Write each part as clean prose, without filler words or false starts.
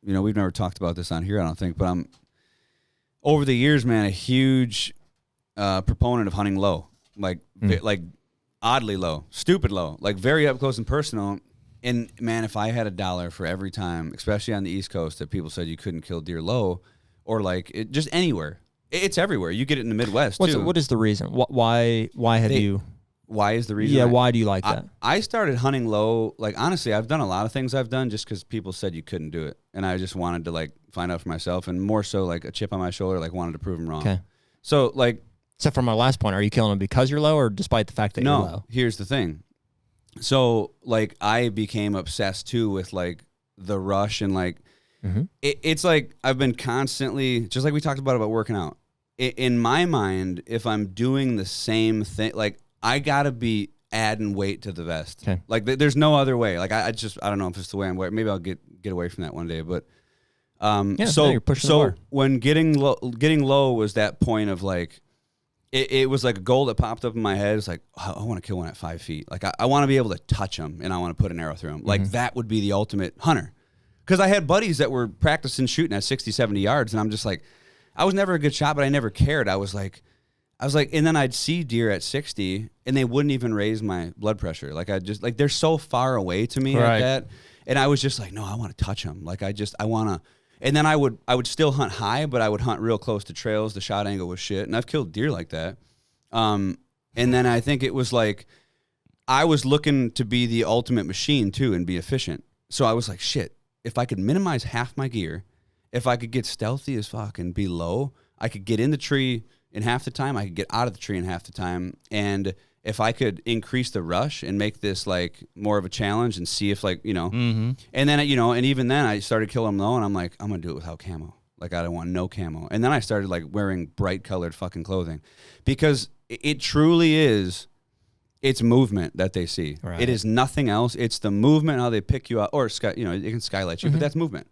we've never talked about this on here, I don't think, but I'm over the years, man, a huge proponent of hunting low, like oddly low, stupid low, like very up close and personal. And man, if I had $1 for every time, especially on the East Coast, that people said you couldn't kill deer low, or like just anywhere, it's everywhere. You get it in the Midwest too. What is the reason? Why have you? Why is the reason? Yeah, why do you like that? I started hunting low. Like, honestly, I've done a lot of things I've done just because people said you couldn't do it. And I just wanted to, like, find out for myself. And more so, like, a chip on my shoulder, like, wanted to prove them wrong. Okay. So, like... Except for my last point, are you killing them because you're low or despite the fact that you're low? No, here's the thing. So, like, I became obsessed, too, with, like, the rush and, like... It's like I've been constantly... Just like we talked about working out. In my mind, if I'm doing the same thing... Like, I gotta be... adding weight to the vest. Okay. Like there's no other way. Like I don't know if it's the way I'm wearing. Maybe I'll get away from that one day. But you're pushing the bar. When getting low was that point of like, it was like a goal that popped up in my head. It's like, I want to kill one at 5 feet. Like I want to be able to touch them and I want to put an arrow through them. Like that would be the ultimate hunter. Because I had buddies that were practicing shooting at 60, 70 yards. And I'm just like, I was never a good shot, but I never cared. I was like, and then I'd see deer at 60 and they wouldn't even raise my blood pressure. Like they're so far away to me at that. And I was just like, no, I want to touch them. Like I want to, and then I would still hunt high, but I would hunt real close to trails. The shot angle was shit. And I've killed deer like that. And then I think it was like, I was looking to be the ultimate machine too and be efficient. So I was like, shit, if I could minimize half my gear, if I could get stealthy as fuck and be low, I could get in the tree in half the time, I could get out of the tree in half the time. And if I could increase the rush and make this like more of a challenge and see if like, and then, and even then I started killing them low and I'm like, I'm going to do it without camo. Like I don't want no camo. And then I started like wearing bright colored fucking clothing because it truly is, it's movement that they see. Right. It is nothing else. It's the movement, how they pick you up, or it can skylight you, but that's movement.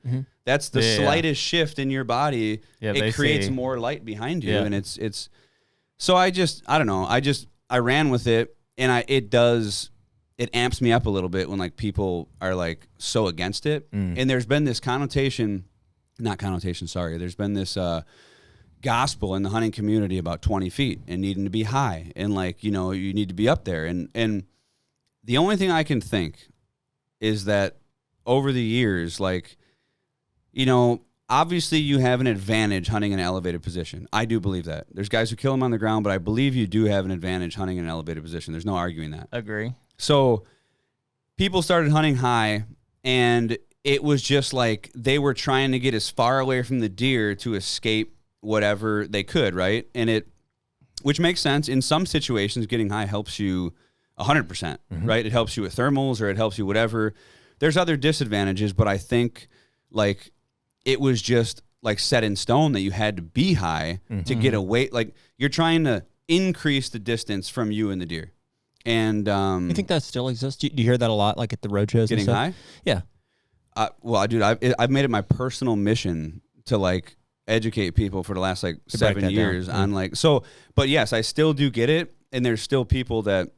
That's the slightest shift in your body. Yeah, it creates more light behind you, and it's. So I don't know. I ran with it, and it amps me up a little bit when like people are like so against it, and there's been this There's been this gospel in the hunting community about 20 feet and needing to be high and like, you need to be up there. And the only thing I can think is that over the years, like, obviously you have an advantage hunting in an elevated position. I do believe that. There's guys who kill them on the ground, but I believe you do have an advantage hunting in an elevated position. There's no arguing that. Agree. So people started hunting high and it was just like they were trying to get as far away from the deer to escape whatever they could, right? And which makes sense. In some situations, getting high helps you 100%, right? It helps you with thermals or it helps you whatever. There's other disadvantages, but I think like it was just like set in stone that you had to be high to get away. Like you're trying to increase the distance from you and the deer. And you think that still exists? Do you hear that a lot, like at the road shows? Getting high? Yeah. Well, dude, I've made it my personal mission to like educate people for the last like 7 years on like, so, but yes, I still do get it. And there's still people that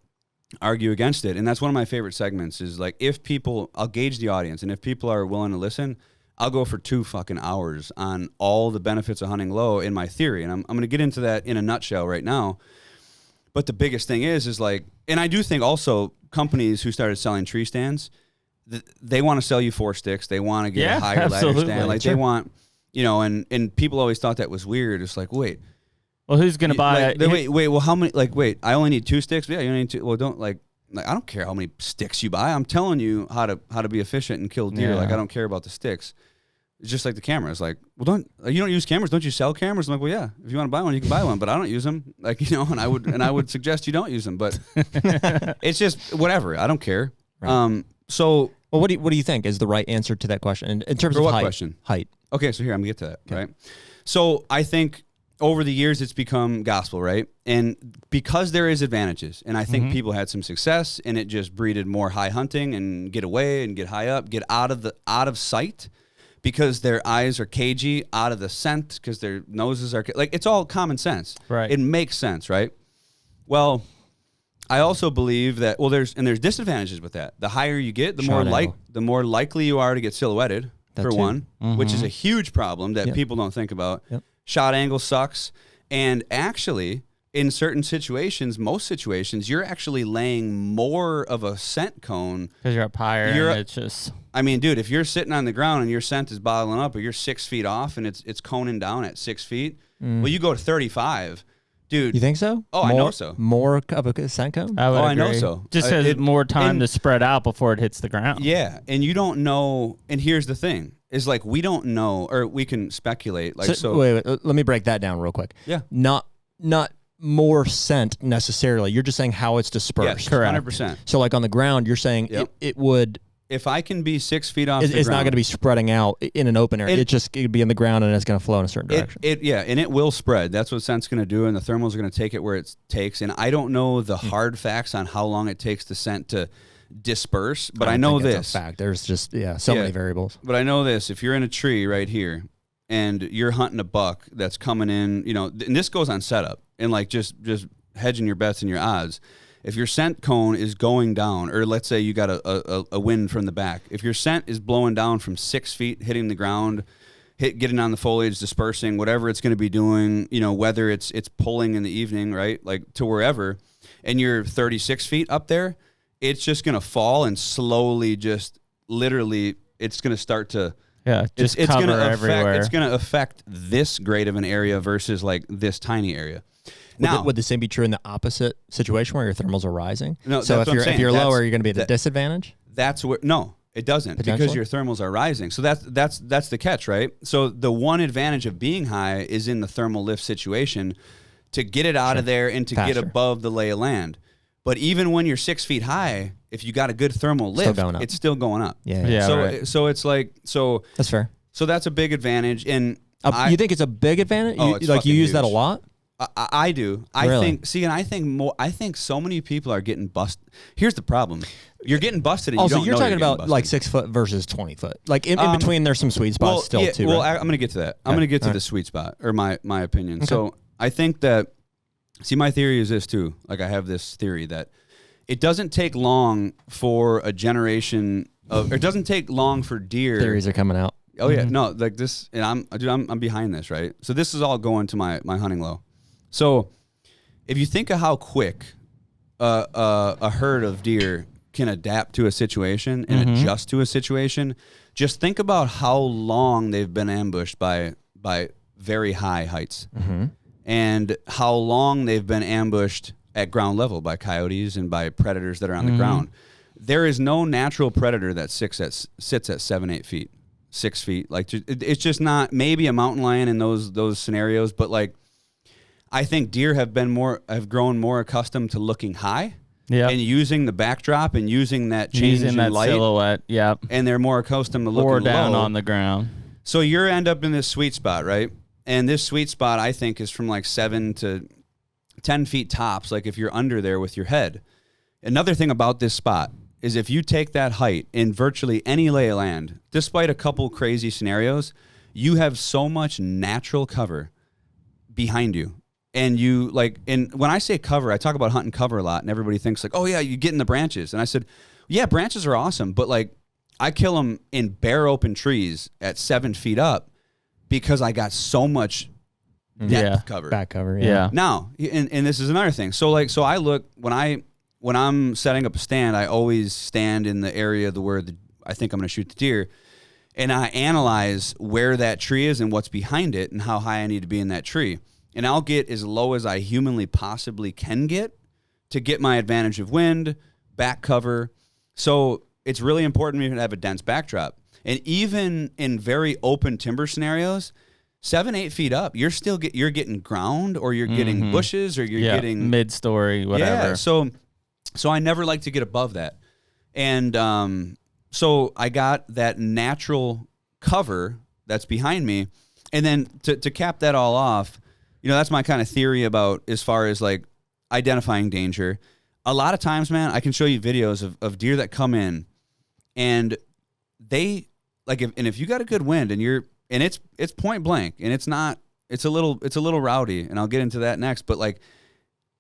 argue against it. And that's one of my favorite segments is like, I'll gauge the audience. And if people are willing to listen, I'll go for 2 fucking hours on all the benefits of hunting low in my theory. And I'm going to get into that in a nutshell right now. But the biggest thing is like, and I do think also companies who started selling tree stands, they want to sell you 4 sticks. They want to get a higher ladder stand. Like they want, and people always thought that was weird. It's like, wait. Well, who's going to buy it? Wait, well, how many, like, wait, I only need 2 sticks? Yeah, you only need 2. Well, don't, like, I don't care how many sticks you buy. I'm telling you how to be efficient and kill deer. Yeah. Like, I don't care about the sticks. It's just like the cameras. Like, well, you don't use cameras? Don't you sell cameras? I'm like, well, yeah. If you want to buy one, you can buy one, but I don't use them. Like, and I would suggest you don't use them. But it's just whatever. I don't care. Right. So, well, what do you think is the right answer to that question in terms of what height? Question? Height. Okay, so here I'm gonna get to that. Okay. Right. So I think over the years it's become gospel, right? And because there is advantages, and I think people had some success, and it just breeded more high hunting and get away and get high up, get out of sight, because their eyes are cagey, out of the scent because their noses are like, it's all common sense. Right. It makes sense, right? Well, I also believe that there's disadvantages with that. The higher you get, the more likely you are to get silhouetted. for too. one, which is a huge problem that people don't think about. Yep. Shot angle sucks. And actually, in certain situations, most situations, you're actually laying more of a scent cone. Because you're up higher and it's just... I mean, dude, if you're sitting on the ground and your scent is bottling up or you're 6 feet off and it's coning down at 6 feet, well, you go to 35. Dude. You think so? Oh, I know so. More of a scent cone? I know so. Just has more time to spread out before it hits the ground. Yeah, and you don't know, and here's the thing, is like we don't know, or we can speculate. Like Wait, let me break that down real quick. Yeah. Not more scent necessarily. You're just saying how it's dispersed. Yes, correct. 100%. So like on the ground, you're saying it would... If I can be 6 feet off the ground. It's not going to be spreading out in an open area. It could be in the ground and it's going to flow in a certain direction. And it will spread. That's what scent's going to do, and the thermals are going to take it where it takes. And I don't know the hard facts on how long it takes the scent to disperse, but I know this. It's a fact. There's just many variables. But I know this. If you're in a tree right here and you're hunting a buck that's coming in, and this goes on setup and like just hedging your bets and your odds. If your scent cone is going down, or let's say you got a wind from the back, if your scent is blowing down from 6 feet, hitting the ground, getting on the foliage, dispersing, whatever it's going to be doing, whether it's pulling in the evening, right, like to wherever, and you're 36 feet up there, it's just going to fall and slowly, just literally, it's going to start to... Yeah, just it's cover gonna everywhere. It's going to affect this great of an area versus like this tiny area. Now, would the same be true in the opposite situation where your thermals are rising? No, so that's if you're lower, you're going to be at a disadvantage? That's where it doesn't, because your thermals are rising. So that's the catch, right? So the one advantage of being high is in the thermal lift situation to get it out of there and to get above the lay of land. But even when you're 6 feet high, if you got a good thermal lift, it's still going up. Yeah. So it's like that's fair. So that's a big advantage. And you think it's a big advantage? You use that a lot? I do. Really? I think so many people are getting busted. Here's the problem: you're getting busted. And also, you don't you're know talking about busted. like 6 foot versus 20 foot. Like in between, there's some sweet spots too. Well, right? I'm going to get to that. I'm going to get to the sweet spot, or my opinion. Okay. So I think that. See, my theory is this too. Like I have this theory that it doesn't take long for a generation of, or it doesn't take long for deer. Theories are coming out. Oh yeah, no, like this, and I'm behind this, right? So this is all going to my hunting low. So if you think of how quick a herd of deer can adapt to a situation and adjust to a situation, just think about how long they've been ambushed by very high heights, and how long they've been ambushed at ground level by coyotes and by predators that are on the ground. There is no natural predator that sits at 7-8 feet, 6 feet. Like it's just not. Maybe a mountain lion in those scenarios, but like I think deer have grown more accustomed to looking high. Yeah, and using the backdrop and using that change in light, silhouette. Yeah, and they're more accustomed to looking or down low on the ground. So you end up in this sweet spot, right? And this sweet spot, I think, is from like 7 to 10 feet tops. Like if you're under there with your head. Another thing about this spot is if you take that height in virtually any lay of land, despite a couple crazy scenarios, you have so much natural cover behind you. And you like, and when I say cover, I talk about hunting cover a lot, and everybody thinks like, oh yeah, you get in the branches. And I said, yeah, branches are awesome, but like I kill them in bare open trees at 7 feet up because I got so much depth cover. Back cover, yeah. Now, and this is another thing. So I look, when I'm setting up a stand, I always stand in the area where I think I'm going to shoot the deer, and I analyze where that tree is and what's behind it and how high I need to be in that tree. And I'll get as low as I humanly possibly can get to get my advantage of wind, back cover. So it's really important to have a dense backdrop. And even in very open timber scenarios, 7-8 feet up, you're getting ground, or you're getting bushes, or you're getting mid-story, whatever. Yeah. So I never like to get above that. And so I got that natural cover that's behind me. And then to cap that all off, that's my kind of theory about as far as like identifying danger. A lot of times, man, I can show you videos of deer that come in, and they like if you got a good wind and it's point blank, and it's a little rowdy, and I'll get into that next. But like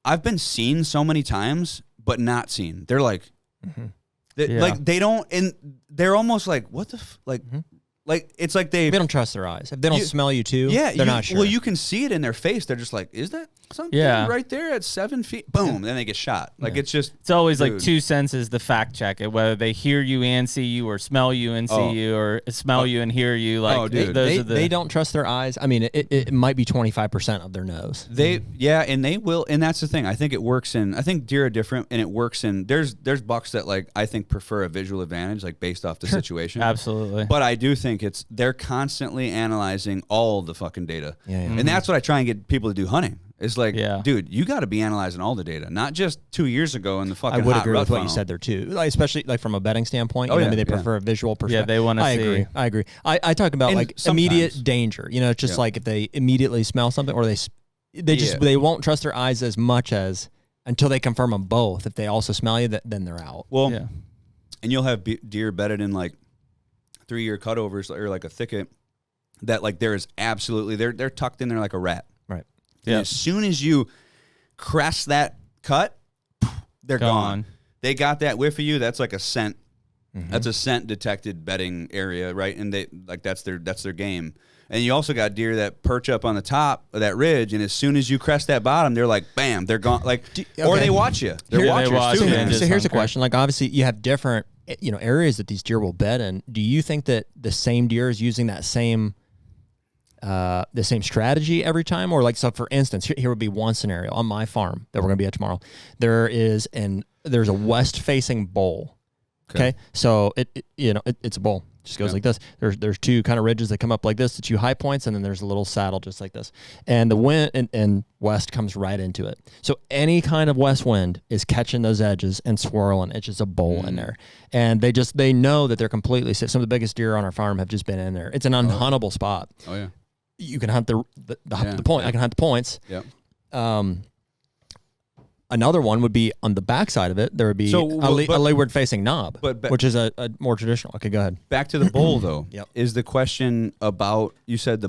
I've been seen so many times, but not seen. They're like, like they don't, and they're almost like, what the like. like it's like They don't trust their eyes. If they don't smell you too, they're not sure. Well, you can see it in their face. They're just like, is that something right there at 7 feet? Boom. Then they get shot. Like it's always like two senses to fact check it, whether they hear you and see you, or smell you and see you, or smell you and hear you. Like they don't trust their eyes. I mean, it might be 25% of their nose. And they will, and that's the thing. I think it works I think deer are different, and it works in. There's bucks that like I think prefer a visual advantage, like based off the situation. Absolutely. But I do think they're constantly analyzing all the fucking data. Mm-hmm. And that's what I try and get people to do hunting. It's like, dude, you got to be analyzing all the data, not just 2 years ago in the fucking I would hot agree rut with what funnel. you said there too, like, especially like from a betting standpoint. I mean, they prefer a visual perspective. Yeah, they want to see. I agree. I talk about And like sometimes. immediate danger. You know, it's just like if they immediately smell something, or they won't trust their eyes as much as until they confirm them both. If they also smell you, then they're out. Well, and you'll have deer bedded in like 3-year cutovers or like a thicket that like there is absolutely they're tucked in there like a rat. Right. And as soon as you crest that cut, they're gone. They got that whiff of you. That's like a scent. Mm-hmm. That's a scent detected bedding area, right? And they like that's their game. And you also got deer that perch up on the top of that ridge, and as soon as you crest that bottom, they're like, bam, they're gone. Like, or they watch you. They're watchers too, man. So here's a question: like, obviously, you have different, areas that these deer will bed in. Do you think that the same deer is using that same strategy every time, or like, so for instance, here would be one scenario on my farm that we're going to be at tomorrow. There's a west-facing bowl. Okay, so it's a bowl. Just goes like this. There's two kind of ridges that come up like this, the two high points, and then there's a little saddle just like this. And the wind and west comes right into it. So any kind of west wind is catching those edges and swirling. It's just a bowl in there. And they know that they're completely safe. Some of the biggest deer on our farm have just been in there. It's an unhuntable spot. Oh yeah. You can hunt the point. Yeah. I can hunt the points. Yeah. Another one would be on the backside of it. There would be a leeward-facing knob, which is a more traditional. Okay, go ahead. Back to the bowl, though. Yep. Is the question about, you said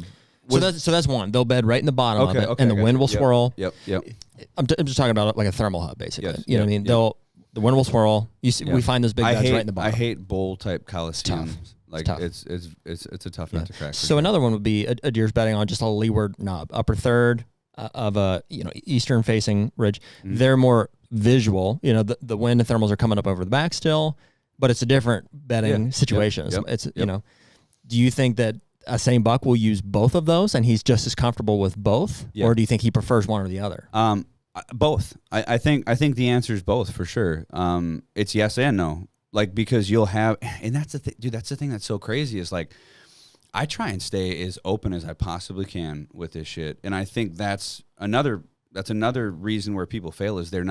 so that's one. They'll bed right in the bottom of it, and the wind will swirl. Yep. I'm just talking about it like a thermal hut, basically. Yes. You know what I mean? The wind will swirl. We find those big beds right in the bottom. I hate bowl-type coliseums. Like, it's a tough nut to crack. So another one would be a deer's bedding on just a leeward knob, upper third of a eastern facing ridge. Mm-hmm. They're more visual. The wind and thermals are coming up over the back still, but it's a different bedding situation. Do you think that a same buck will use both of those and he's just as comfortable with both, or do you think he prefers one or the other? Both. I think the answer is both for sure. It's yes and no. Like, because you'll have, and that's the thing, dude. That's the thing that's so crazy is like, I try and stay as open as I possibly can with this shit, and I think that's another reason where people fail is they're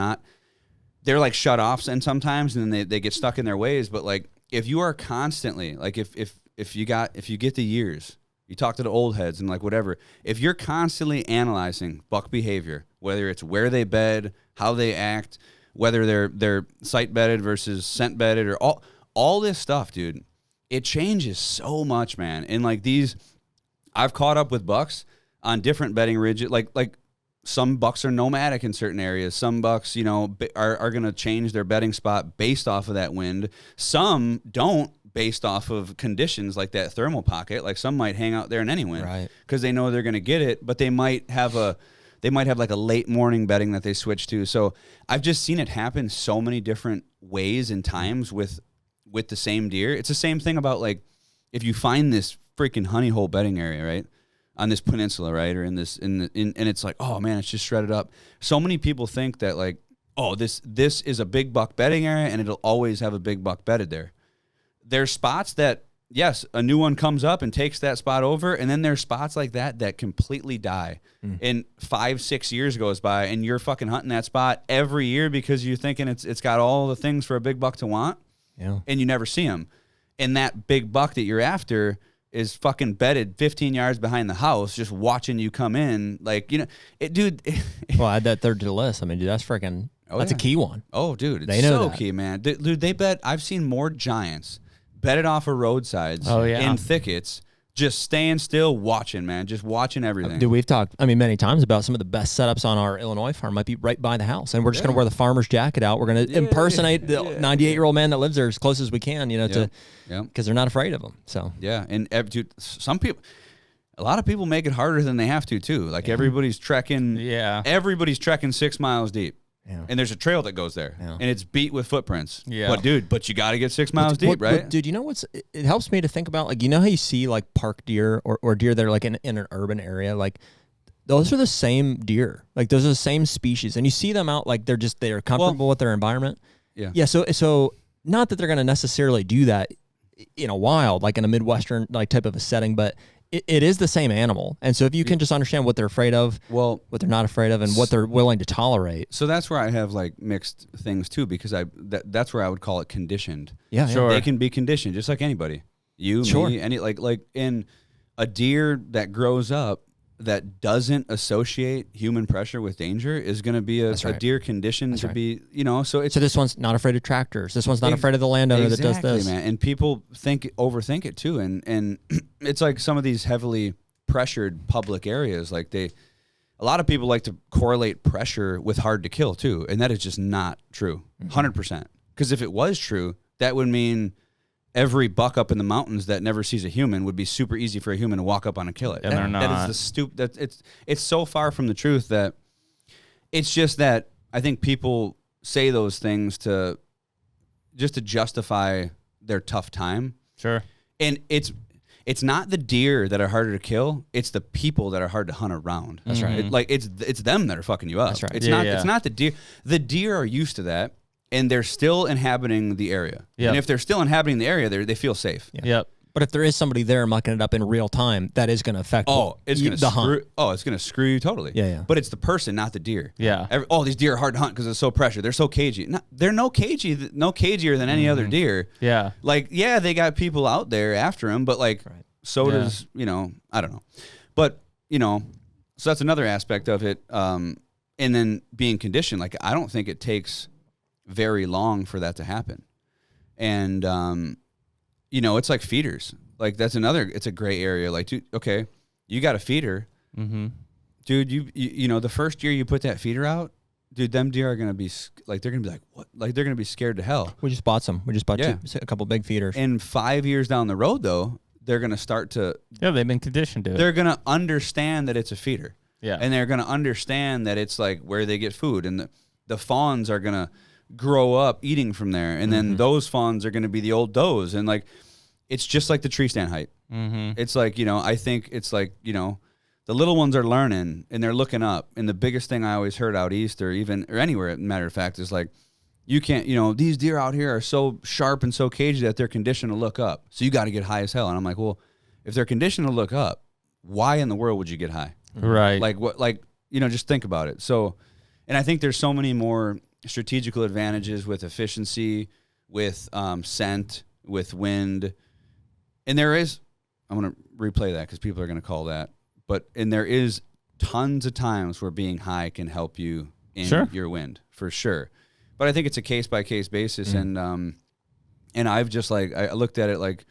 like shut offs, and sometimes and then they get stuck in their ways. But like, if you are constantly like, if you get the years, you talk to the old heads and like whatever, if you're constantly analyzing buck behavior, whether it's where they bed, how they act, whether they're sight bedded versus scent bedded, or all this stuff, dude, it changes so much, man. And like I've caught up with bucks on different bedding ridges. Like some bucks are nomadic in certain areas. Some bucks, are going to change their bedding spot based off of that wind. Some don't, based off of conditions like that thermal pocket. Like some might hang out there in any wind, right? Because they know they're going to get it, but they might have like a late morning bedding that they switch to. So I've just seen it happen so many different ways and times with the same deer. It's the same thing about like, if you find this freaking honey hole bedding area, right, on this peninsula, right, or and it's like, oh man, it's just shredded up. So many people think that like, oh, this is a big buck bedding area and it'll always have a big buck bedded there. There's spots that, yes, a new one comes up and takes that spot over, and then there's spots like that completely die. And 5-6 years goes by, and you're fucking hunting that spot every year because you're thinking it's got all the things for a big buck to want, and you never see them. And that big buck that you're after is fucking bedded 15 yards behind the house, just watching you come in. Like, dude. Well, add that third to the list. I mean, dude, that's freaking. That's a key one. Oh, dude, it's so key, man. Dude, they bet. I've seen more giants bedded off of roadsides in thickets just staying still, watching, man, just watching everything. Dude, we've talked, many times about some of the best setups on our Illinois farm might be right by the house. And we're just going to wear the farmer's jacket out. We're going to impersonate the 98-year-old man that lives there as close as we can, because they're not afraid of them. So, yeah. And dude, a lot of people make it harder than they have to, too. Like everybody's trekking. Yeah. Everybody's trekking 6 miles deep. Yeah. And there's a trail that goes there, and it's beat with footprints. Yeah. But you got to get 6 miles deep, right? Dude, you know it helps me to think about, like, you know how you see, like, park deer or deer that are, like, in an urban area? Like, those are the same deer. Like, those are the same species. And you see them out, like, they're comfortable with their environment. Yeah. Yeah, so not that they're going to necessarily do that in a wild, like, in a Midwestern, like, type of a setting, but it is the same animal. And so if you can just understand what they're afraid of, what they're not afraid of, and what they're willing to tolerate. So that's where I have like mixed things too, because that's where I would call it conditioned. Yeah, sure. They can be conditioned just like anybody. You, me, any like in a deer that grows up that doesn't associate human pressure with danger is going to be a deer conditioned to be, so this one's not afraid of tractors. This one's not afraid of the landowner that does this. Man. And people overthink it too. And it's like some of these heavily pressured public areas, like a lot of people like to correlate pressure with hard to kill too. And that is just not true. 100%. Because if it was true, that would mean every buck up in the mountains that never sees a human would be super easy for a human to walk up on and kill it. And they're not. That is it's so far from the truth that it's just that I think people say those things to justify their tough time. Sure. And it's not the deer that are harder to kill, it's the people that are hard to hunt around. That's right. It's them that are fucking you up. That's right. It's not the deer. The deer are used to that. And they're still inhabiting the area. Yep. And if they're still inhabiting the area, they feel safe. Yep. But if there is somebody there mucking it up in real time, that is going to affect it's going to screw you totally. Yeah. But it's the person, not the deer. Yeah. These deer are hard to hunt because they're so pressured. They're so cagey. They're no cagier than any other deer. Yeah. Like, yeah, they got people out there after them, but so does, I don't know. But, so that's another aspect of it. And then being conditioned, like, I don't think it takes very long for that to happen. And it's like feeders, like that's it's a gray area. Like, dude, okay, you got a feeder, dude, you the first year you put that feeder out, dude, them deer are gonna be like, they're gonna be like, what, like they're gonna be scared to hell. We just bought some. We just bought a couple big feeders. And 5 years down the road though, they're gonna start to they've been conditioned to it. They're gonna understand that it's a feeder. Yeah. And they're gonna understand that it's like where they get food, and the fawns are gonna grow up eating from there, and then those fawns are going to be the old does, and like it's just like the tree stand height. It's like, I think it's like, the little ones are learning and they're looking up, and the biggest thing I always heard out east or anywhere, matter of fact, is like, you can't, these deer out here are so sharp and so cagey that they're conditioned to look up, so you got to get high as hell. And I'm like, well, if they're conditioned to look up, why in the world would you get high? Right. Like what, like, just think about it. So, and I think there's so many more strategical advantages with efficiency, with scent, with wind. And I'm going to replay that because people are going to call that. And there is tons of times where being high can help you in your wind, for sure. But I think it's a case-by-case basis. And I've just I looked at it like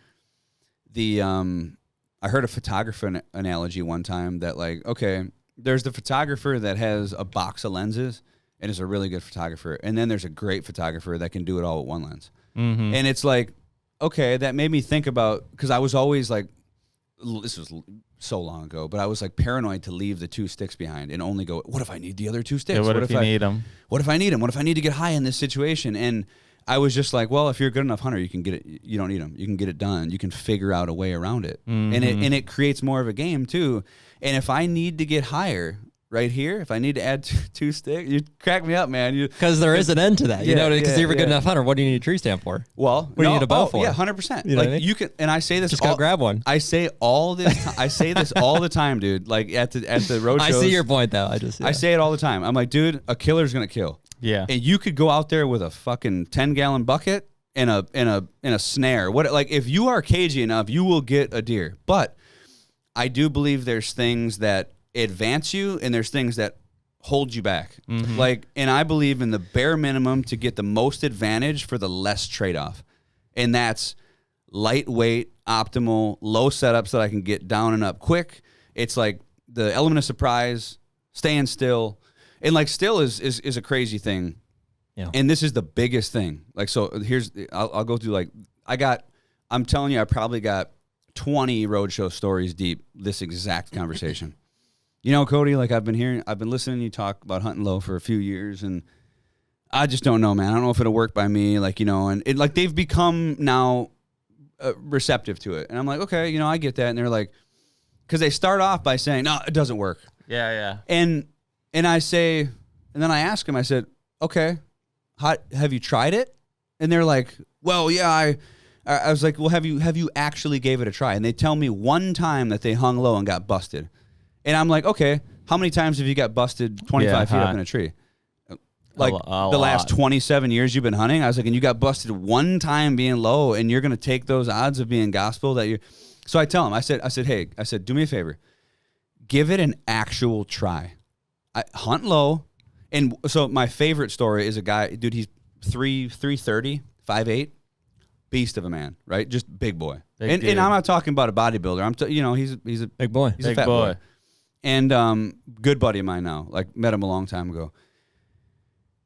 I heard a photographer analogy one time that okay, there's the photographer that has a box of lenses and is a really good photographer. And then there's a great photographer that can do it all with one lens. And it's like, okay, that made me think about, because I was always like, this was so long ago, but I was like paranoid to leave the two sticks behind and only go, what if I need the other two sticks? Yeah, what if you need them? What if I need them? What if I need to get high in this situation? And I was just like, well, if you're a good enough hunter, you can get it. You don't need them. You can get it done. You can figure out a way around it. And it creates more of a game too. And if I need to get higher right here, if I need to add two sticks, you crack me up, man. Because there is an end to that, because you're a good enough hunter. What do you need a tree stand for? Well, what do you need a bow for? Yeah, 100%. You know what I mean? You can, and I say this, just go grab one. I say all this. I say this all the time, dude. Like at the road shows. I see your point, though. I say it all the time. I'm like, dude, a killer's gonna kill. Yeah. And you could go out there with a fucking 10-gallon bucket and a snare. If you are cagey enough, you will get a deer. But I do believe there's things that advance you and there's things that hold you back. And I believe in the bare minimum to get the most advantage for the less trade-off. And that's lightweight, optimal, low setups that I can get down and up quick. It's like the element of surprise, staying still. And like still is a crazy thing. Yeah. And this is the biggest thing. Like, so I'll go through like, I'm telling you, I probably got 20 roadshow stories deep this exact conversation. You know, Cody, like I've been listening to you talk about hunting low for a few years, and I just don't know, man. I don't know if it'll work by me, like, you know, and it, like they've become now receptive to it. And I'm like, okay, you know, I get that. And they're like, because they start off by saying, no, it doesn't work. Yeah. And I say, and then I ask them, I said, okay, have you tried it? And they're like, well, yeah, I was like, well, have you actually gave it a try? And they tell me one time that they hung low and got busted. And I'm like, okay, how many times have you got busted 25 feet up in a tree? Like the last 27 years you've been hunting? I was like, and you got busted one time being low, and you're going to take those odds of being gospel that you. So I tell him, I said, hey, do me a favor. Give it an actual try. Hunt low. And so my favorite story is a guy, dude, he's 330, 5'8", beast of a man, right? Just big boy. And I'm not talking about a bodybuilder. He's a big boy. He's a fat boy. And good buddy of mine now, like met him a long time ago.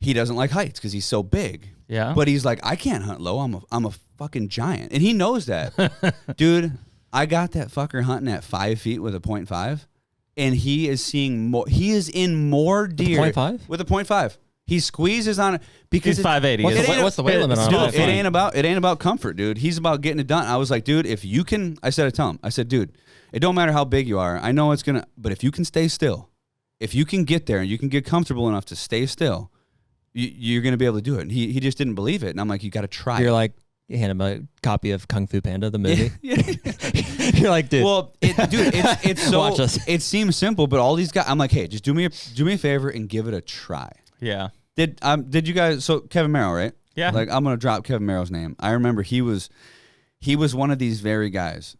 He doesn't like heights because he's so big. Yeah. But he's like, I can't hunt low. I'm a fucking giant. And he knows that. Dude, I got that fucker hunting at 5 feet with a 0.5. And he is seeing more. He is in more deer. With a 0.5? With a 0.5. He squeezes on it because he's 5'8". What's the weight limit on it? It ain't about comfort, dude. He's about getting it done. I was like, dude, if you can, I tell him, I said, dude, it don't matter how big you are. I know it's gonna, but if you can stay still, if you can get there and you can get comfortable enough to stay still, you're gonna be able to do it. And he just didn't believe it. And I'm like, you got to try. You're like, you hand him a copy of Kung Fu Panda, the movie. Yeah. You're like, dude. Well, it's so. Watch us. It seems simple, but all these guys, I'm like, hey, just do me a favor and give it a try. Yeah. Did you guys? So Kevin Merrill, right? Yeah. Like I'm gonna drop Kevin Merrill's name. I remember he was one of these very guys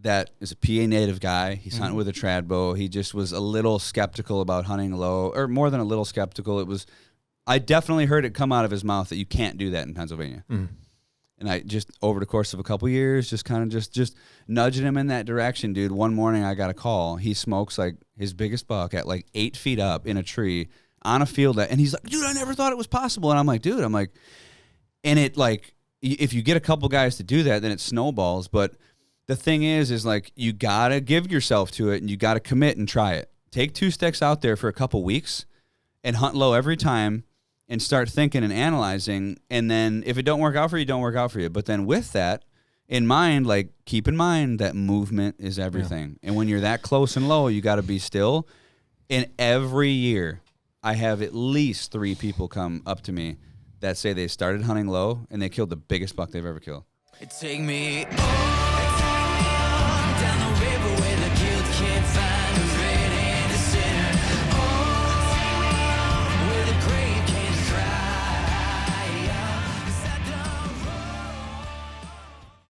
that is a PA native guy. He's hunting with a trad bow. He just was a little skeptical about hunting low, or more than a little skeptical. I definitely heard it come out of his mouth that you can't do that in Pennsylvania. And I just, over the course of a couple years, just kind of just nudging him in that direction, dude. One morning I got a call. He smokes like his biggest buck at like 8 feet up in a tree on a field. And he's like, dude, I never thought it was possible. And I'm like, dude, and it like, if you get a couple guys to do that, then it snowballs. But the thing is like, you got to give yourself to it and you got to commit and try it. Take 2 sticks out there for a couple weeks and hunt low every time. And start thinking and analyzing, and then if it don't work out for you, don't work out for you. But then with that in mind, like keep in mind that movement is everything. Yeah. And when you're that close and low, you got to be still. And every year, I have at least 3 people come up to me that say they started hunting low and they killed the biggest buck they've ever killed. Take me